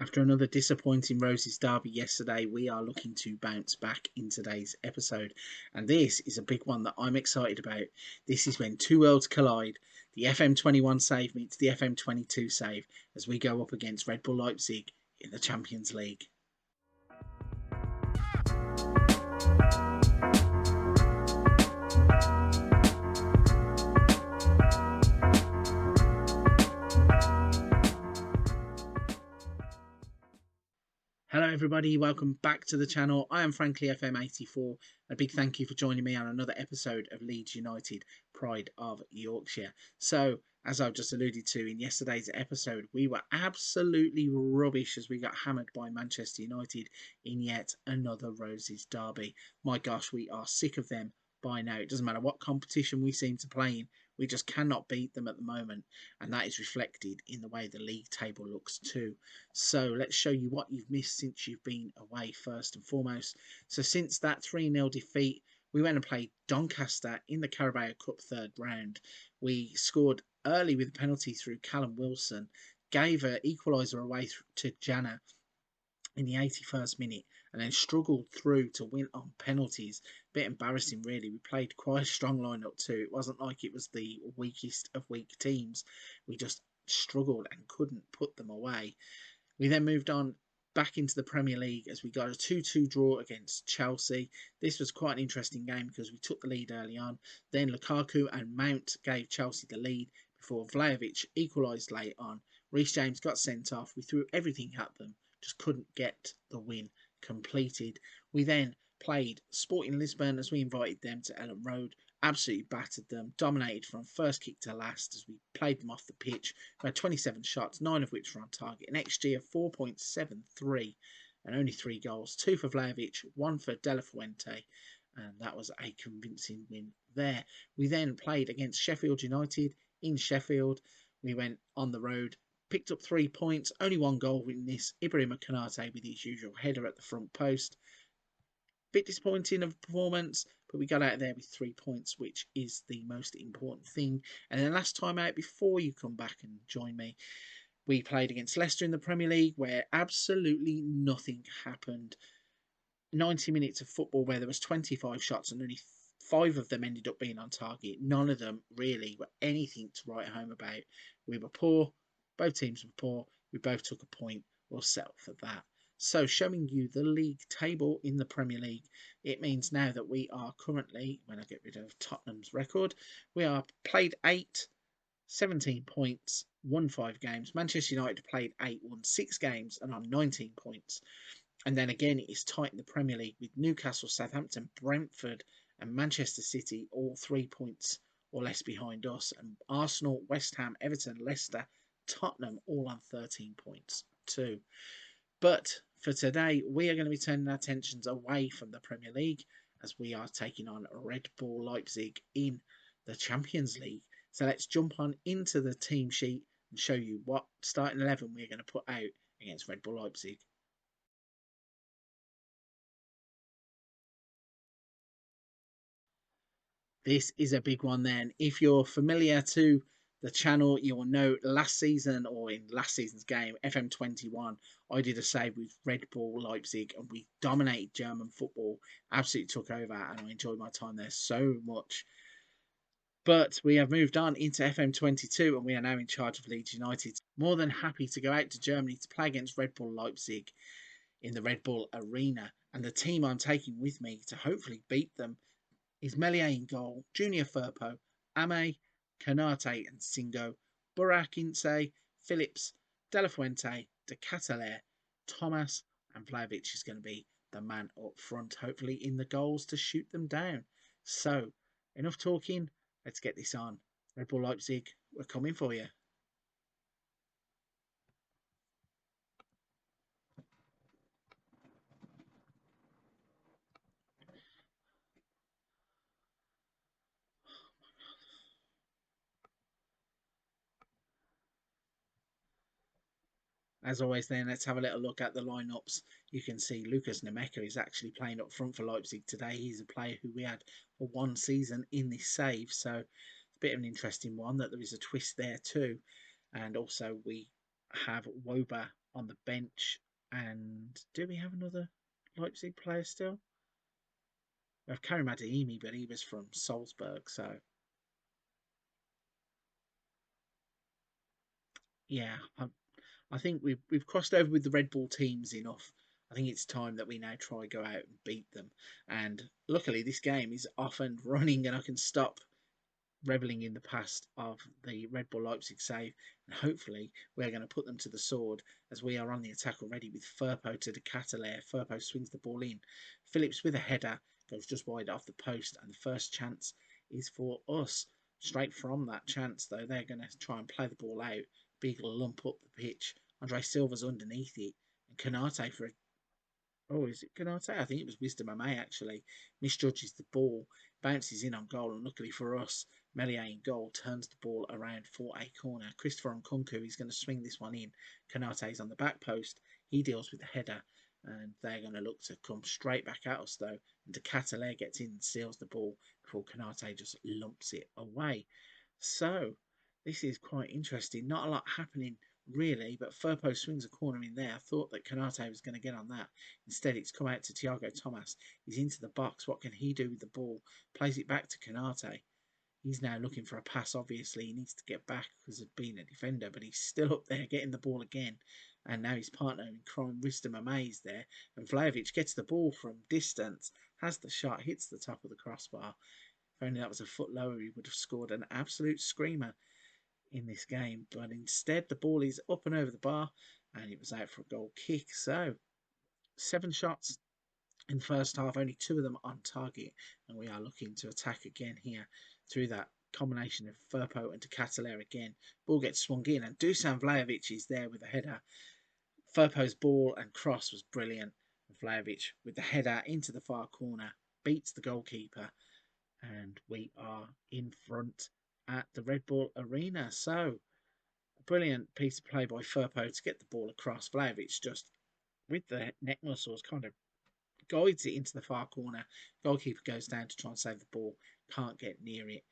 After another disappointing Roses derby yesterday, we are looking to bounce back in today's episode. And this is a big one that I'm excited about. This is when two worlds collide. The FM21 save meets the FM22 save as we go up against Red Bull Leipzig in the Champions League. Hello everybody, welcome back to the channel. I am Frankly FM84. A big thank you for joining me on another episode of Leeds United, Pride of Yorkshire. So, as I've just alluded to in yesterday's episode, we were absolutely rubbish as we got hammered by Manchester United in yet another Roses derby. My gosh, we are sick of them by now. It doesn't matter what competition we seem to play in, we just cannot beat them at the moment, and that is reflected in the way the league table looks too. So let's show you what you've missed since you've been away first and foremost. So since that 3-0 defeat, we went and played Doncaster in the Carabao Cup third round. We scored early with a penalty through Callum Wilson, gave an equaliser away to Jana in the 81st minute, and then struggled through to win on penalties. Bit embarrassing really. We played quite a strong lineup too. It wasn't like it was the weakest of weak teams. We just struggled and couldn't put them away. We then moved on back into the Premier League as we got a 2-2 draw against Chelsea. This was quite an interesting game because we took the lead early on. Then Lukaku and Mount gave Chelsea the lead before Vlahovic equalised late on. Reece James got sent off. We threw everything at them, just couldn't get the win completed. We then played Sporting Lisbon as we invited them to Ellen Road. Absolutely battered them, dominated from first kick to last as we played them off the pitch. We had 27 shots, 9 of which were on target, an XG of 4.73 and only 3 goals. 2 for Vlahovic, 1 for De La Fuente, and that was a convincing win there. We then played against Sheffield United in Sheffield. We went on the road, picked up 3 points, only 1 goal in this. Ibrahima Konate with his usual header at the front post. Bit disappointing of performance, but we got out of there with 3 points, which is the most important thing. And then last time out, before you come back and join me, we played against Leicester in the Premier League, where absolutely nothing happened. 90 minutes of football where there was 25 shots and only 5 of them ended up being on target. None of them really were anything to write home about. We were poor. Both teams were poor. We both took a point. We'll settle for that. So showing you the league table in the Premier League, it means now that we are currently, when I get rid of Tottenham's record, we are played 8, 17 points, won 5 games. Manchester United played 8, won 6 games and on 19 points. And then again, it is tight in the Premier League with Newcastle, Southampton, Brentford and Manchester City all 3 points or less behind us. And Arsenal, West Ham, Everton, Leicester, Tottenham all on 13 points too. But for today, we are going to be turning our attentions away from the Premier League as we are taking on Red Bull Leipzig in the Champions League. So let's jump on into the team sheet and show you what starting 11 we're going to put out against Red Bull Leipzig. This is a big one then. If you're familiar to the channel, you will know last season or in last season's game, FM21, I did a save with Red Bull Leipzig and we dominated German football, absolutely took over, and I enjoyed my time there so much. But we have moved on into FM22 and we are now in charge of Leeds United. More than happy to go out to Germany to play against Red Bull Leipzig in the Red Bull Arena. And the team I'm taking with me to hopefully beat them is Meslier in goal, Junior Firpo, Ame, Konate and Singo, Burak Ince, Phillips, De La Fuente, De Catalere, Thomas and Vlahovic is going to be the man up front, hopefully in the goals to shoot them down. So, enough talking, let's get this on. Red Bull Leipzig, we're coming for you. As always then, let's have a little look at the lineups. You can see Lucas Nemeka is actually playing up front for Leipzig today. He's a player who we had for 1 season in this save. So it's a bit of an interesting one that there is a twist there too. And also we have Woba on the bench. And do we have another Leipzig player still? We have Karim Adeyemi, but he was from Salzburg. So yeah, I think we've crossed over with the Red Bull teams enough. I think it's time that we now try go out and beat them. And luckily, this game is off and running, and I can stop reveling in the past of the Red Bull Leipzig save, and hopefully we're going to put them to the sword as we are on the attack already with Firpo to De Ketelaere. Firpo swings the ball in. Phillips with a header goes just wide off the post, and the first chance is for us. Straight from that chance, though, they're going to try and play the ball out. Beagle lump up the pitch. Andre Silva's underneath it, and Canate for a Oh, is it Canate? I think it was Wisdom Ame actually. Misjudges the ball, bounces in on goal, and luckily for us, Melier in goal turns the ball around for a corner. Christopher Nkunku is going to swing this one in. Canate's on the back post. He deals with the header, and they're going to look to come straight back at us though. And De Ketelaere gets in and steals the ball before Canate just lumps it away. So this is quite interesting. Not a lot happening really, but Firpo swings a corner in there. I thought that Canate was going to get on that. Instead, it's come out to Thiago Thomas. He's into the box. What can he do with the ball? Plays it back to Canate. He's now looking for a pass, obviously. He needs to get back because of being a defender, but he's still up there getting the ball again. And now his partner in crime, Wisdom Amaze, there. And Vlahovic gets the ball from distance, has the shot, hits the top of the crossbar. If only that was a foot lower, he would have scored an absolute screamer in this game. But instead, the ball is up and over the bar, and it was out for a goal kick. So, 7 shots in the first half, only 2 of them on target, and we are looking to attack again here through that combination of Firpo and De Ketelaere again. Ball gets swung in, and Dusan Vlahovic is there with a header. Firpo's ball and cross was brilliant. Vlahovic with the header into the far corner beats the goalkeeper, and we are in front at the Red Bull Arena. So, a brilliant piece of play by Firpo to get the ball across. Vlahovic just with the neck muscles kind of guides it into the far corner. Goalkeeper goes down to try and save the ball, can't get near it.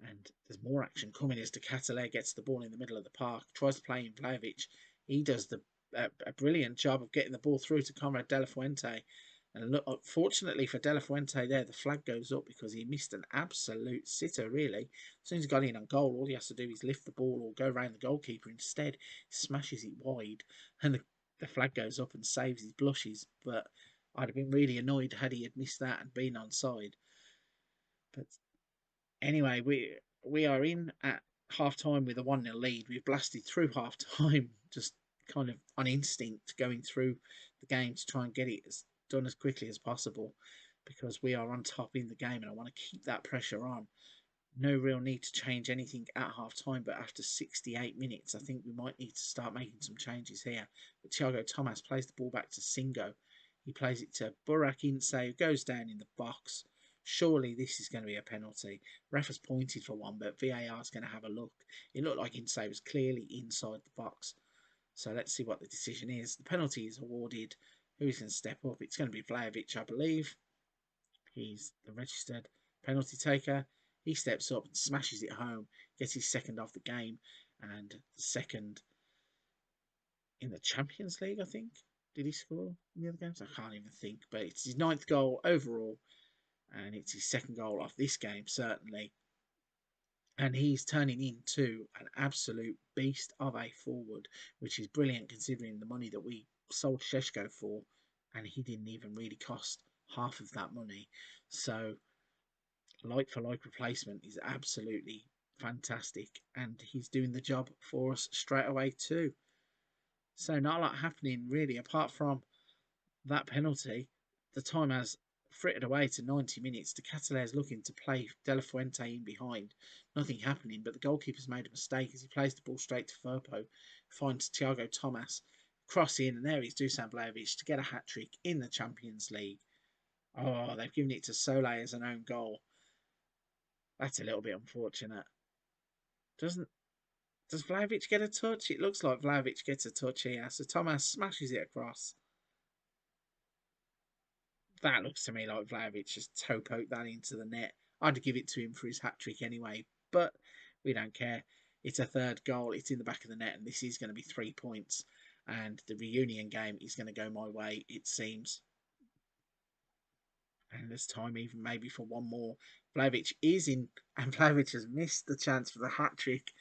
And there's more action coming as De Ketelaere gets the ball in the middle of the park, tries to play in Vlahovic. He does a brilliant job of getting the ball through to Conrad De La Fuente. And look, fortunately for De La Fuente there, the flag goes up because he missed an absolute sitter, really. As soon as he got in on goal, all he has to do is lift the ball or go around the goalkeeper. Instead, he smashes it wide, and the flag goes up and saves his blushes. But I'd have been really annoyed had he had missed that and been onside. But anyway, we are in at half time with a 1-0 lead. We've blasted through half time, just kind of on instinct, going through the game to try and get it done as quickly as possible because we are on top in the game and I want to keep that pressure on. No real need to change anything at half time, but after 68 minutes, I think we might need to start making some changes here. But Thiago Thomas plays the ball back to Singo. He plays it to Burak Ince, who goes down in the box. Surely this is going to be a penalty. Ref has pointed for one, but VAR is going to have a look. It looked like Ince was clearly inside the box. So let's see what the decision is. The penalty is awarded. Who's going to step up? It's going to be Vlahovic, I believe. He's the registered penalty taker. He steps up and smashes it home, gets his second of the game, and the second in the Champions League, I think. Did he score in the other games? I can't even think. But it's his ninth goal overall, and it's his second goal of this game, certainly. And he's turning into an absolute beast of a forward, which is brilliant considering the money that we sold Sheshko for, and he didn't even really cost half of that money. So like for like replacement is absolutely fantastic, and he's doing the job for us straight away too. So not a lot happening really apart from that penalty. The time has frittered away to 90 minutes. De Ketelaire's looking to play De La Fuente in behind. Nothing happening, but the goalkeeper's made a mistake as he plays the ball straight to Firpo. Finds Thiago Thomas. Cross in, and there is Dusan Vlahovic to get a hat trick in the Champions League. Oh, they've given it to Sole as an own goal. That's a little bit unfortunate. Doesn't Does Vlahovic get a touch? It looks like Vlahovic gets a touch here. So Thomas smashes it across. That looks to me like Vlahovic just toe poked that into the net. I'd give it to him for his hat trick anyway, but we don't care. It's a third goal. It's in the back of the net, and this is going to be 3 points. and the reunion game is going to go my way, it seems. And there's time even maybe for one more. Vlahovic is in, and Vlahovic has missed the chance for the hat trick.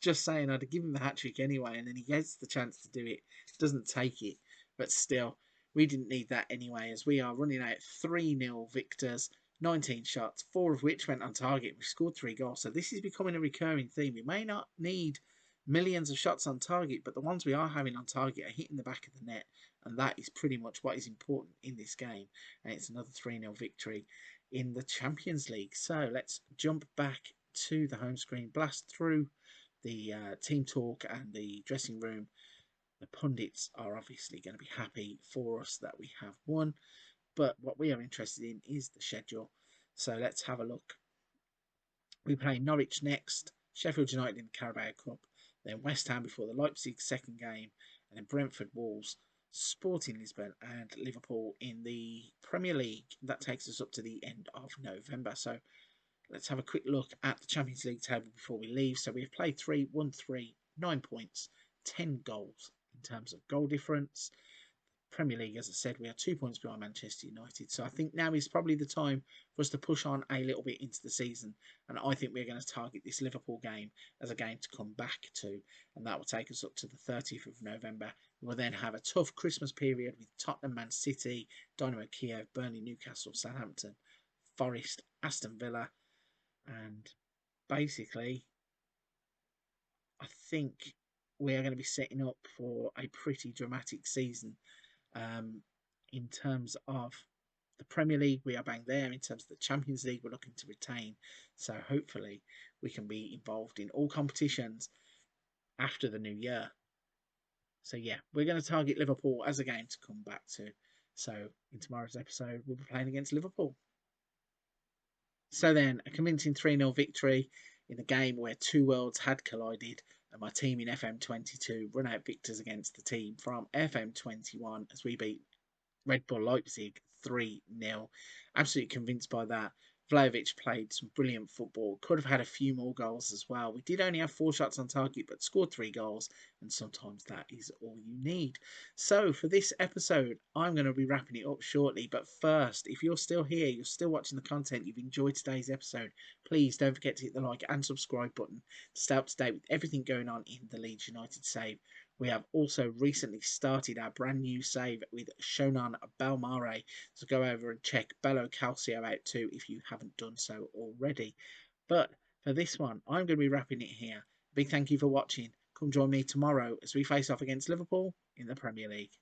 Just saying, I'd give him the hat trick anyway, and then he gets the chance to do it, doesn't take it. But still, we didn't need that anyway, as we are running out 3-0 victors, 19 shots, 4 of which went on target. We scored 3 goals, so this is becoming a recurring theme. We may not need millions of shots on target, but the ones we are having on target are hitting the back of the net, and that is pretty much what is important in this game. And it's another 3-0 victory in the Champions League. So let's jump back to the home screen, blast through the team talk and the dressing room. The pundits are obviously going to be happy for us that we have won, but what we are interested in is the schedule. So let's have a look. We play Norwich next, Sheffield United in the Carabao Cup, then West Ham before the Leipzig second game, and then Brentford, Wolves, Sporting Lisbon, and Liverpool in the Premier League. That takes us up to the end of November. So let's have a quick look at the Champions League table before we leave. So we have played 3, won 3, 9 points, 10 goals in terms of goal difference. Premier League, as I said, we are 2 points behind Manchester United. So I think now is probably the time for us to push on a little bit into the season. And I think we're going to target this Liverpool game as a game to come back to. And that will take us up to the 30th of November. We'll then have a tough Christmas period with Tottenham, Man City, Dynamo Kiev, Burnley, Newcastle, Southampton, Forest, Aston Villa. And basically, I think we are going to be setting up for a pretty dramatic season. In terms of the Premier League, we are bang there. In terms of the Champions League, we're looking to retain. So hopefully we can be involved in all competitions after the new year. So yeah, we're going to target Liverpool as a game to come back to. So in tomorrow's episode, we'll be playing against Liverpool. So then, a convincing 3-0 victory in the game where two worlds had collided, and my team in FM22 run out victors against the team from FM21 as we beat Red Bull Leipzig 3-0. Absolutely convinced by that. Vlahovic played some brilliant football. Could have had a few more goals as well. We did only have 4 shots on target, but scored 3 goals, and sometimes that is all you need. So for this episode, I'm going to be wrapping it up shortly. But first, if you're still here, you're still watching the content, you've enjoyed today's episode, please don't forget to hit the like and subscribe button to stay up to date with everything going on in the Leeds United save. We have also recently started our brand new save with Shonan Belmare. So go over and check Bello Calcio out too if you haven't done so already. But for this one, I'm going to be wrapping it here. Big thank you for watching. Come join me tomorrow as we face off against Liverpool in the Premier League.